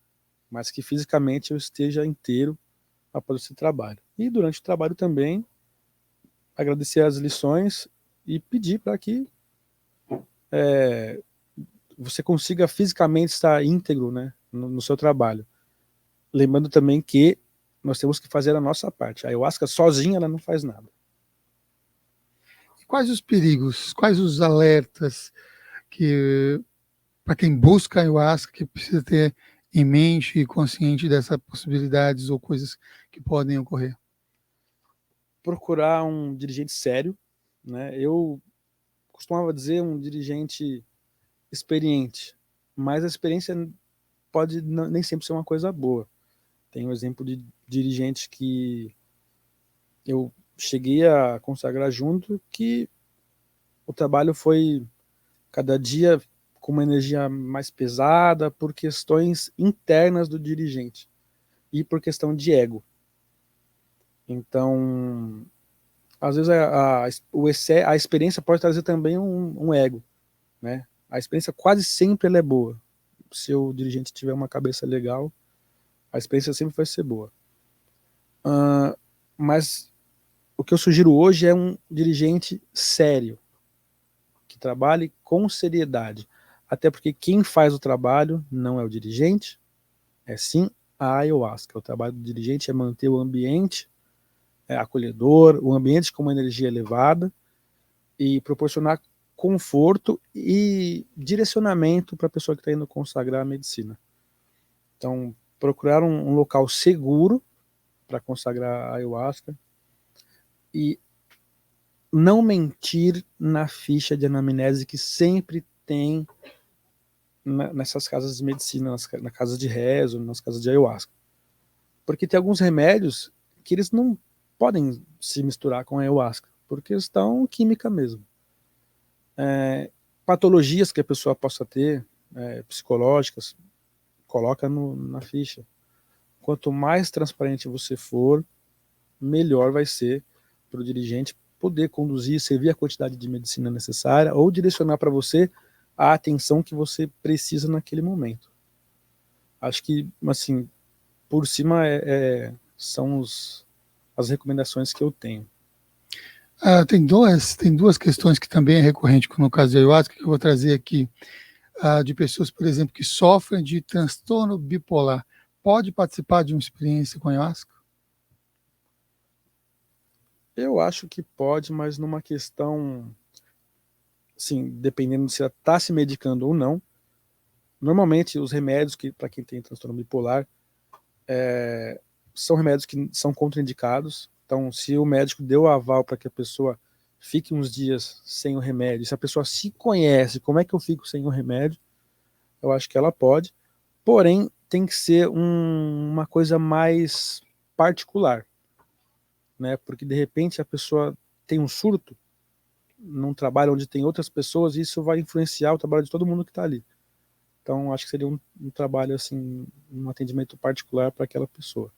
mas que fisicamente eu esteja inteiro após esse trabalho. E durante o trabalho também agradecer as lições e pedir para que você consiga fisicamente estar íntegro, né, no seu trabalho. Lembrando também que nós temos que fazer a nossa parte. A ayahuasca sozinha ela não faz nada. Quais os perigos, quais os alertas que, para quem busca a ayahuasca, que precisa ter em mente e consciente dessas possibilidades ou coisas que podem ocorrer? Procurar um dirigente sério, né? Eu costumava dizer um dirigente experiente, mas a experiência pode nem sempre ser uma coisa boa. Tem um exemplo de dirigente que eu cheguei a consagrar junto, que o trabalho foi cada dia com uma energia mais pesada por questões internas do dirigente e por questão de ego. Então, às vezes a experiência pode trazer também um ego, né? A experiência quase sempre ela é boa. Se o dirigente tiver uma cabeça legal, a experiência sempre vai ser boa. Mas o que eu sugiro hoje é um dirigente sério, que trabalhe com seriedade. Até porque quem faz o trabalho não é o dirigente, é sim a ayahuasca. O trabalho do dirigente é manter o ambiente acolhedor, o ambiente com uma energia elevada e proporcionar conforto e direcionamento para a pessoa que está indo consagrar a medicina. Então, procurar um local seguro para consagrar a ayahuasca e não mentir na ficha de anamnese que sempre tem nessas casas de medicina, nas casas de rezo, nas casas de ayahuasca. Porque tem alguns remédios que eles não podem se misturar com a ayahuasca, por questão química mesmo. Patologias que a pessoa possa ter, psicológicas, coloca na ficha. Quanto mais transparente você for, melhor vai ser para o dirigente poder conduzir, servir a quantidade de medicina necessária ou direcionar para você a atenção que você precisa naquele momento. Acho que, assim, por cima são as recomendações que eu tenho. Tem duas questões que também é recorrente no caso de ayahuasca, que eu vou trazer aqui, de pessoas, por exemplo, que sofrem de transtorno bipolar. Pode participar de uma experiência com ayahuasca? Eu acho que pode, mas numa questão, assim, dependendo se ela está se medicando ou não. Normalmente, os remédios para quem tem transtorno bipolar são remédios que são contraindicados. Então, se o médico deu o aval para que a pessoa fique uns dias sem o remédio, se a pessoa se conhece, como é que eu fico sem o remédio, eu acho que ela pode. Porém, tem que ser uma coisa mais particular, né? Porque de repente a pessoa tem um surto num trabalho onde tem outras pessoas e isso vai influenciar o trabalho de todo mundo que está ali. Então, acho que seria um trabalho, assim, um atendimento particular para aquela pessoa.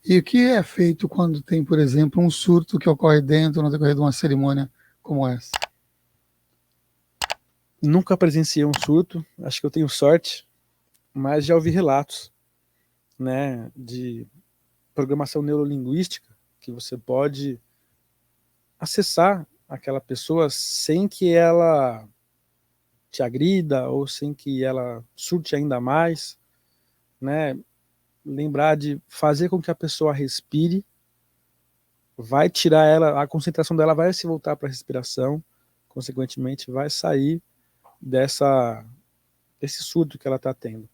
E o que é feito quando tem, por exemplo, um surto que ocorre no decorrer de uma cerimônia como essa? Nunca presenciei um surto, acho que eu tenho sorte, mas já ouvi relatos, né, de programação neurolinguística, que você pode acessar aquela pessoa sem que ela te agrida ou sem que ela surte ainda mais, né? Lembrar de fazer com que a pessoa respire, vai tirar ela, a concentração dela vai se voltar para a respiração, consequentemente vai sair desse surto que ela está tendo.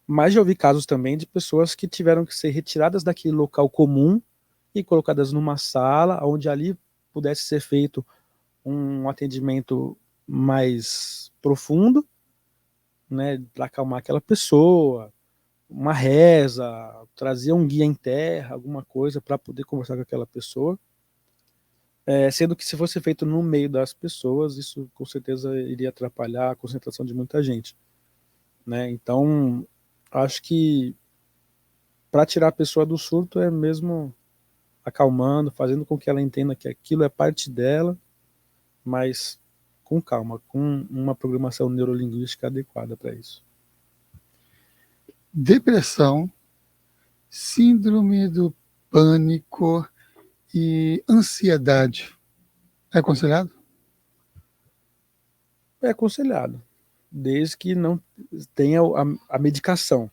Mas já ouvi casos também de pessoas que tiveram que ser retiradas daquele local comum e colocadas numa sala onde ali pudesse ser feito um atendimento mais profundo, né, para acalmar aquela pessoa, uma reza, trazer um guia em terra, alguma coisa para poder conversar com aquela pessoa. Sendo que se fosse feito no meio das pessoas, isso com certeza iria atrapalhar a concentração de muita gente, né? Então, acho que para tirar a pessoa do surto é mesmo acalmando, fazendo com que ela entenda que aquilo é parte dela, mas com calma, com uma programação neurolinguística adequada para isso. Depressão, síndrome do pânico e ansiedade. É aconselhado? É aconselhado, desde que não tenha a medicação.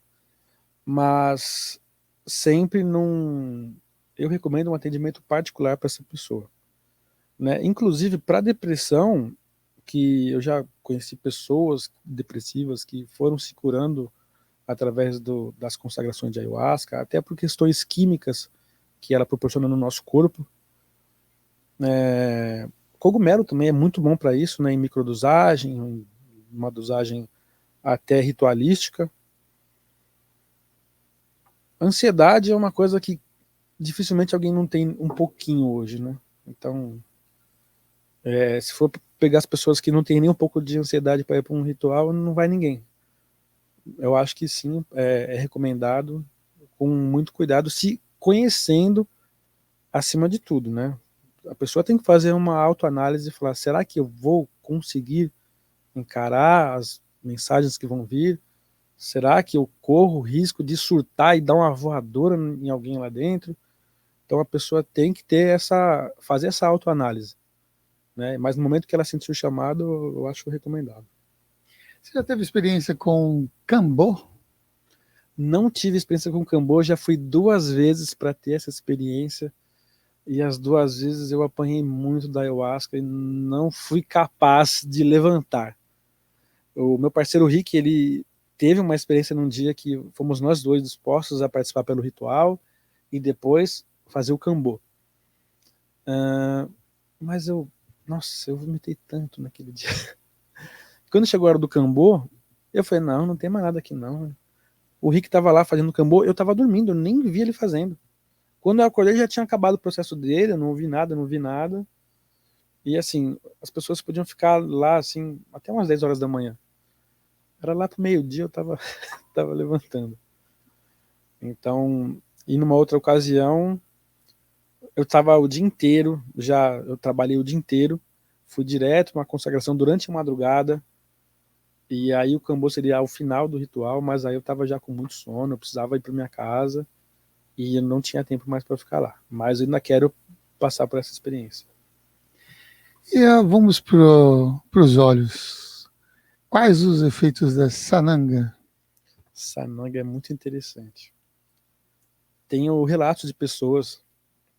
Mas sempre eu recomendo um atendimento particular para essa pessoa, né? Inclusive para depressão, que eu já conheci pessoas depressivas que foram se curando através das consagrações de ayahuasca, até por questões químicas que ela proporciona no nosso corpo. Cogumelo também é muito bom para isso, né? Em microdosagem, uma dosagem até ritualística. Ansiedade é uma coisa que dificilmente alguém não tem um pouquinho hoje, né? Então, se for pegar as pessoas que não têm nem um pouco de ansiedade para ir para um ritual, não vai ninguém. Eu acho que sim, é recomendado com muito cuidado, se conhecendo acima de tudo, né? A pessoa tem que fazer uma autoanálise e falar, será que eu vou conseguir encarar as mensagens que vão vir? Será que eu corro o risco de surtar e dar uma voadora em alguém lá dentro? Então a pessoa tem que fazer essa autoanálise, né? Mas no momento que ela sentir o chamado, eu acho recomendável. Você já teve experiência com Cambô? Não tive experiência com Cambô, já fui 2 vezes para ter essa experiência e as 2 vezes eu apanhei muito da ayahuasca e não fui capaz de levantar. O meu parceiro Rick, ele teve uma experiência num dia que fomos nós dois dispostos a participar pelo ritual e depois fazer o Cambô. Mas nossa, eu vomitei tanto naquele dia. Quando chegou a hora do Cambô, eu falei, não tem mais nada aqui não. O Rick tava lá fazendo cambô, eu tava dormindo, eu nem vi ele fazendo. Quando eu acordei, já tinha acabado o processo dele, eu não vi nada, não vi nada. E assim, as pessoas podiam ficar lá, assim, até umas 10 horas da manhã. Era lá pro meio-dia, eu tava, tava levantando. Então, e numa outra ocasião, eu tava o dia inteiro, eu trabalhei o dia inteiro, fui direto uma consagração durante a madrugada, e aí o cambô seria ao final do ritual, mas aí eu tava já com muito sono, eu precisava ir para minha casa, e eu não tinha tempo mais para ficar lá. Mas eu ainda quero passar por essa experiência. E vamos para os olhos. Quais os efeitos da Sananga? Sananga é muito interessante. Tenho relatos de pessoas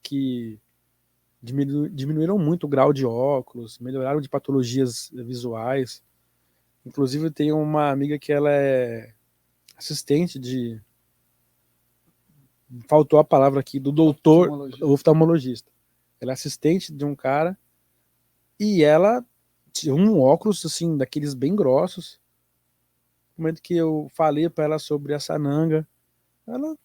que diminuíram muito o grau de óculos, melhoraram de patologias visuais. Inclusive, tenho uma amiga que ela é assistente de... Faltou a palavra aqui, do doutor oftalmologista. Ela é assistente de um cara e ela tinha um óculos, assim, daqueles bem grossos. No momento que eu falei para ela sobre a Sananga, ela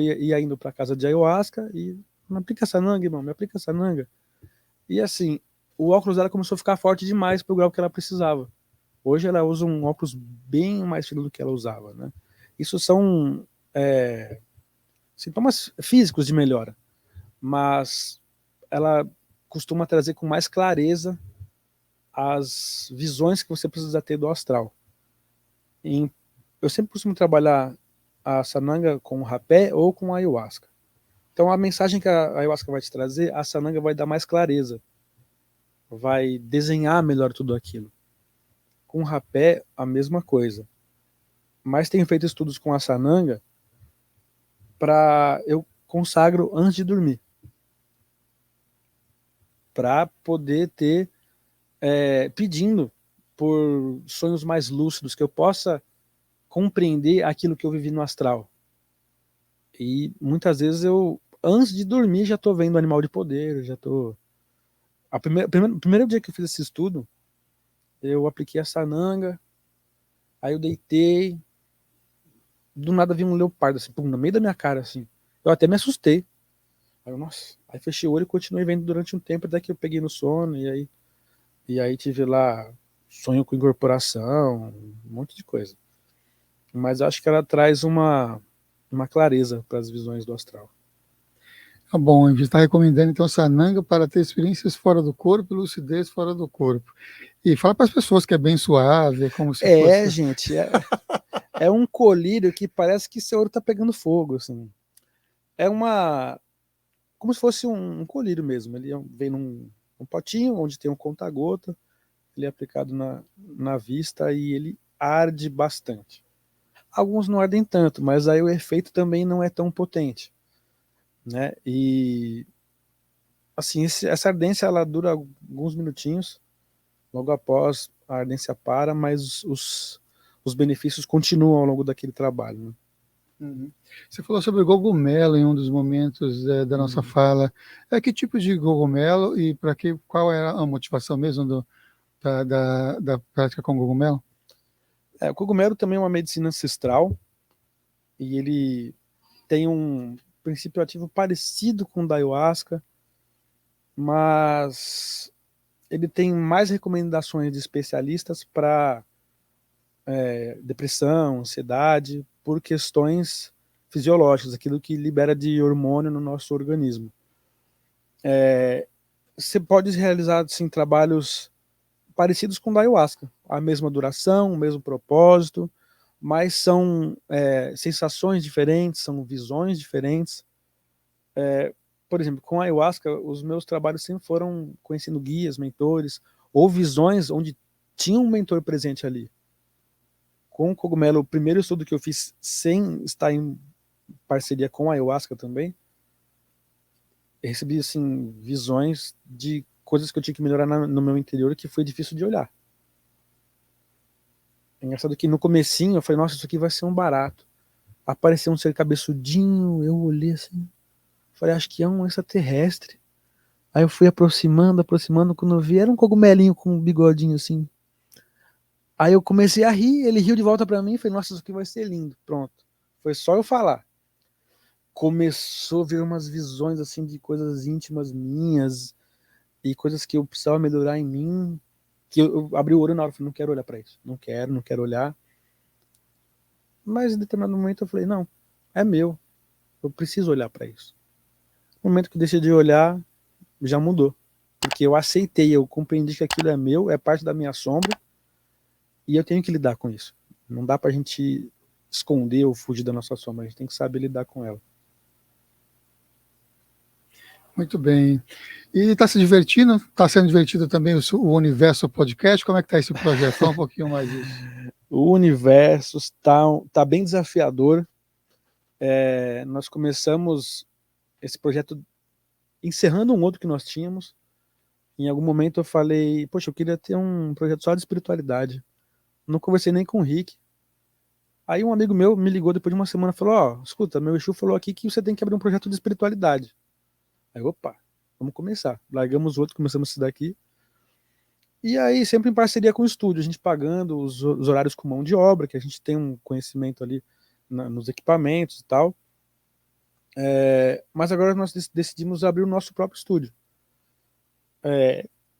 ia indo para casa de ayahuasca e me aplica Sananga, irmão, me aplica Sananga. E assim, o óculos dela começou a ficar forte demais pro grau que ela precisava. Hoje ela usa um óculos bem mais fino do que ela usava, né? Isso são sintomas físicos de melhora, mas ela costuma trazer com mais clareza as visões que você precisa ter do astral. Eu sempre costumo trabalhar a Sananga com rapé ou com ayahuasca. Então a mensagem que a ayahuasca vai te trazer, a Sananga vai dar mais clareza, vai desenhar melhor tudo aquilo. Com rapé, a mesma coisa. Mas tenho feito estudos com a Sananga para eu consagro antes de dormir, para poder ter pedindo por sonhos mais lúcidos, que eu possa compreender aquilo que eu vivi no astral. E muitas vezes eu, antes de dormir, já estou vendo Animal de Poder, já estou... Primeiro dia que eu fiz esse estudo, eu apliquei a Sananga, aí eu deitei, do nada vi um leopardo, assim, pum, no meio da minha cara, assim. Eu até me assustei. Aí eu, nossa, aí fechei o olho e continuei vendo durante um tempo, até que eu peguei no sono, e aí tive lá sonho com incorporação, um monte de coisa. Mas acho que ela traz uma clareza para as visões do astral. Tá bom, a gente está recomendando então Sananga para ter experiências fora do corpo e lucidez fora do corpo. E fala para as pessoas que é bem suave, é como se fosse... Gente, é um colírio que parece que seu olho tá pegando fogo, assim. É como se fosse um colírio mesmo. Ele vem num potinho onde tem um conta-gota, ele é aplicado na vista e ele arde bastante. Alguns não ardem tanto, mas aí o efeito também não é tão potente, né? E assim, essa ardência ela dura alguns minutinhos, logo após a ardência para, mas os benefícios continuam ao longo daquele trabalho, né? Uhum. Você falou sobre cogumelo em um dos momentos da nossa fala. Que tipo de cogumelo e qual era a motivação mesmo da prática com cogumelo? O cogumelo também é uma medicina ancestral e ele tem um princípio ativo parecido com o da ayahuasca, mas ele tem mais recomendações de especialistas para depressão, ansiedade, por questões fisiológicas, aquilo que libera de hormônio no nosso organismo. Você pode realizar assim, trabalhos parecidos com o da ayahuasca, a mesma duração, o mesmo propósito, mas são sensações diferentes, são visões diferentes. Por exemplo, com a ayahuasca, os meus trabalhos sempre foram conhecendo guias, mentores, ou visões onde tinha um mentor presente ali. Com o cogumelo, o primeiro estudo que eu fiz sem estar em parceria com a ayahuasca também, eu recebi assim, visões de coisas que eu tinha que melhorar no meu interior que foi difícil de olhar. É engraçado que no comecinho eu falei, nossa, isso aqui vai ser um barato. Apareceu um ser cabeçudinho, eu olhei assim, falei, acho que é um extraterrestre. Aí eu fui aproximando, quando eu vi, era um cogumelinho com um bigodinho assim. Aí eu comecei a rir, ele riu de volta pra mim, falei, nossa, isso aqui vai ser lindo. Pronto. Foi só eu falar. Começou a vir umas visões assim de coisas íntimas minhas e coisas que eu precisava melhorar em mim, que eu abri o olho na hora, falei, não quero olhar pra isso. Não quero olhar. Mas em determinado momento eu falei, não, é meu. Eu preciso olhar pra isso. No momento que eu decidi olhar, já mudou. Porque eu aceitei, eu compreendi que aquilo é meu, é parte da minha sombra, e eu tenho que lidar com isso. Não dá pra gente esconder ou fugir da nossa sombra, a gente tem que saber lidar com ela. Muito bem. E está se divertindo? Está sendo divertido também o Universo Podcast? Como é que está esse projeto? Fala um pouquinho mais disso. O Universo tá bem desafiador. Nós começamos esse projeto encerrando um outro que nós tínhamos. Em algum momento eu falei, poxa, eu queria ter um projeto só de espiritualidade. Não conversei nem com o Rick. Aí um amigo meu me ligou depois de uma semana e falou, ó, escuta, meu Exu falou aqui que você tem que abrir um projeto de espiritualidade. Aí, opa, vamos começar. Largamos o outro, começamos esse daqui. E aí, sempre em parceria com o estúdio, a gente pagando os horários com mão de obra, que a gente tem um conhecimento ali nos equipamentos e tal. Mas agora nós decidimos abrir o nosso próprio estúdio.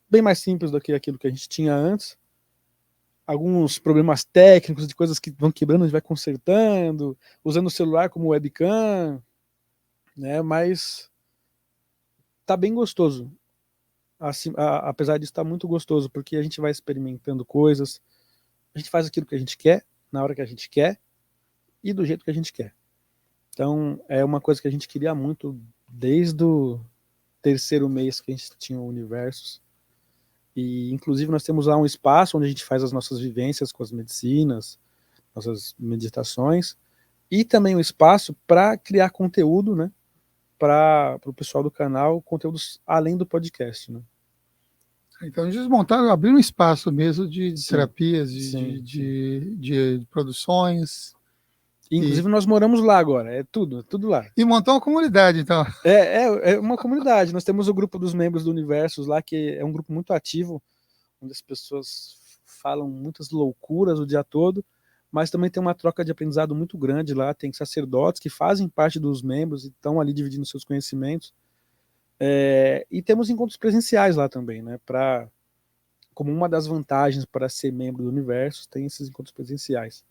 Bem mais simples do que aquilo que a gente tinha antes. Alguns problemas técnicos, de coisas que vão quebrando, a gente vai consertando, usando o celular como webcam, né? Mas tá bem gostoso. Assim, apesar disso, tá muito gostoso, porque a gente vai experimentando coisas, a gente faz aquilo que a gente quer, na hora que a gente quer, e do jeito que a gente quer. Então, é uma coisa que a gente queria muito desde o terceiro mês que a gente tinha o Universos. E, inclusive, nós temos lá um espaço onde a gente faz as nossas vivências com as medicinas, nossas meditações, e também um espaço para criar conteúdo, né, para o pessoal do canal, conteúdos além do podcast, né? Então, eles montaram, abriram um espaço mesmo de Sim, terapias, sim. de produções. Inclusive, nós moramos lá agora, é tudo lá. E montou uma comunidade, então. É uma comunidade. Nós temos o grupo dos membros do Universos lá, que é um grupo muito ativo, onde as pessoas falam muitas loucuras o dia todo, mas também tem uma troca de aprendizado muito grande lá. Tem sacerdotes que fazem parte dos membros e estão ali dividindo seus conhecimentos. E temos encontros presenciais lá também, né? Como uma das vantagens para ser membro do Universos, tem esses encontros presenciais.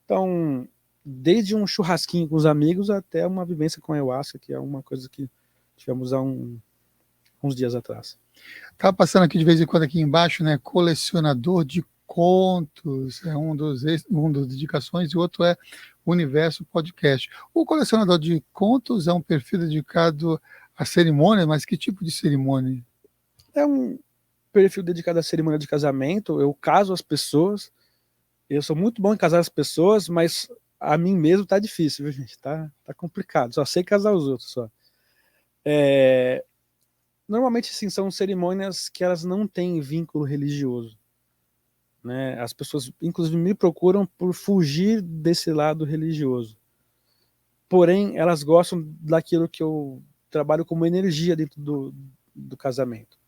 Então, desde um churrasquinho com os amigos até uma vivência com a ayahuasca, que é uma coisa que tivemos há uns dias atrás. Estava passando aqui de vez em quando aqui embaixo, né? Colecionador de contos, é uma das dedicações, e o outro é Universo Podcast. O colecionador de contos é um perfil dedicado à cerimônia, mas que tipo de cerimônia? É um perfil dedicado à cerimônia de casamento. Eu caso as pessoas. Eu sou muito bom em casar as pessoas, mas a mim mesmo tá difícil, viu, gente? Tá complicado. Só sei casar os outros, só. Normalmente, assim, são cerimônias que elas não têm vínculo religioso, né? As pessoas, inclusive, me procuram por fugir desse lado religioso. Porém, elas gostam daquilo que eu trabalho como energia dentro do casamento.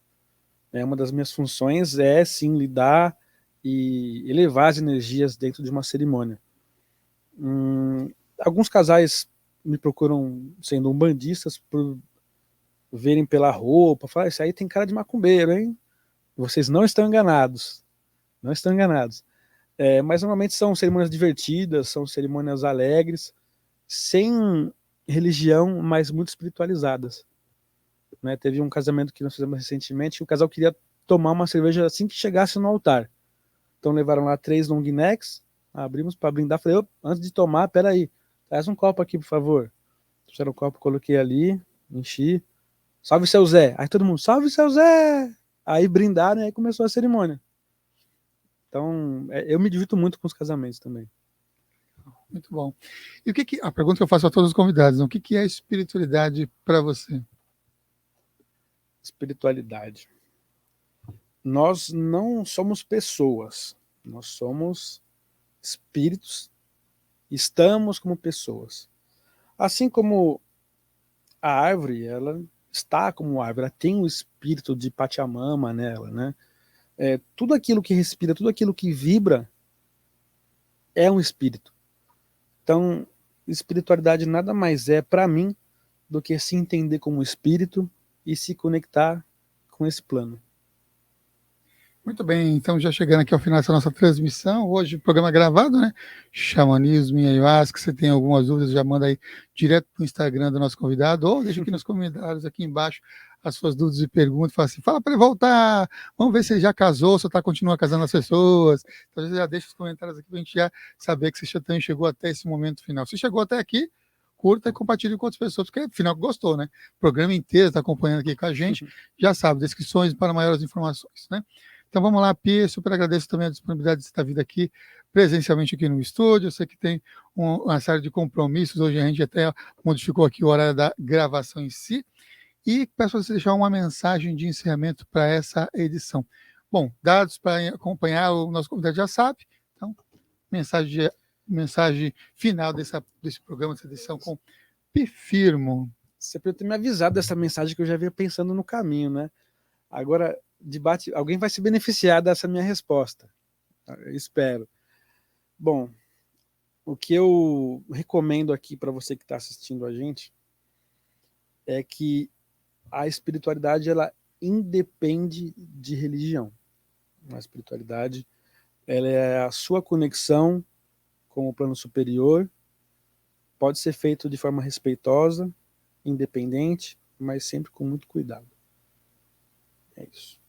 Uma das minhas funções é, sim, lidar e elevar as energias dentro de uma cerimônia. Alguns casais me procuram sendo umbandistas por verem pela roupa, falar, isso aí tem cara de macumbeiro, hein? Vocês não estão enganados. Não estão enganados. Mas normalmente são cerimônias divertidas, são cerimônias alegres, sem religião, mas muito espiritualizadas. Né? Teve um casamento que nós fizemos recentemente, o casal queria tomar uma cerveja assim que chegasse no altar. Então levaram lá 3 long necks, abrimos para brindar, falei, antes de tomar, peraí, traz um copo aqui, por favor. Trouxeram o copo, coloquei ali, enchi, salve seu Zé. Aí todo mundo, salve seu Zé! Aí brindaram e aí começou a cerimônia. Então, eu me divirto muito com os casamentos também. Muito bom. E a pergunta que eu faço a todos os convidados, o que é espiritualidade para você? Espiritualidade. Nós não somos pessoas, nós somos espíritos, estamos como pessoas. Assim como a árvore, ela está como árvore, ela tem o espírito de Pachamama nela, né? Tudo aquilo que respira, tudo aquilo que vibra é um espírito. Então, espiritualidade nada mais é para mim do que se entender como espírito e se conectar com esse plano. Muito bem, então já chegando aqui ao final dessa nossa transmissão, hoje o programa gravado, né? Xamanismo em Ayahuasca. Se tem algumas dúvidas, já manda aí direto para o Instagram do nosso convidado, ou deixa aqui nos comentários, aqui embaixo, as suas dúvidas e perguntas. Fala assim, fala para ele voltar, vamos ver se ele já casou, se continua casando as pessoas. Então já deixa os comentários aqui para a gente já saber que você também chegou até esse momento final. Se chegou até aqui, curta e compartilhe com outras pessoas, porque afinal gostou, né? O programa inteiro está acompanhando aqui com a gente, já sabe, descrições para maiores informações, né? Então vamos lá, Pia, super agradeço também a disponibilidade de estar vindo aqui presencialmente aqui no estúdio. Eu sei que tem uma série de compromissos, hoje a gente até modificou aqui o horário da gravação em si, e peço para você deixar uma mensagem de encerramento para essa edição. Bom, dados para acompanhar, o nosso convidado já sabe, então mensagem final desse programa, dessa edição com Pifirmo. Você podia ter me avisado dessa mensagem que eu já vinha pensando no caminho, né? Agora, alguém vai se beneficiar dessa minha resposta. Eu espero. Bom, o que eu recomendo aqui para você que está assistindo a gente é que a espiritualidade ela independe de religião. A espiritualidade ela é a sua conexão com o plano superior, pode ser feito de forma respeitosa, independente, mas sempre com muito cuidado. É isso.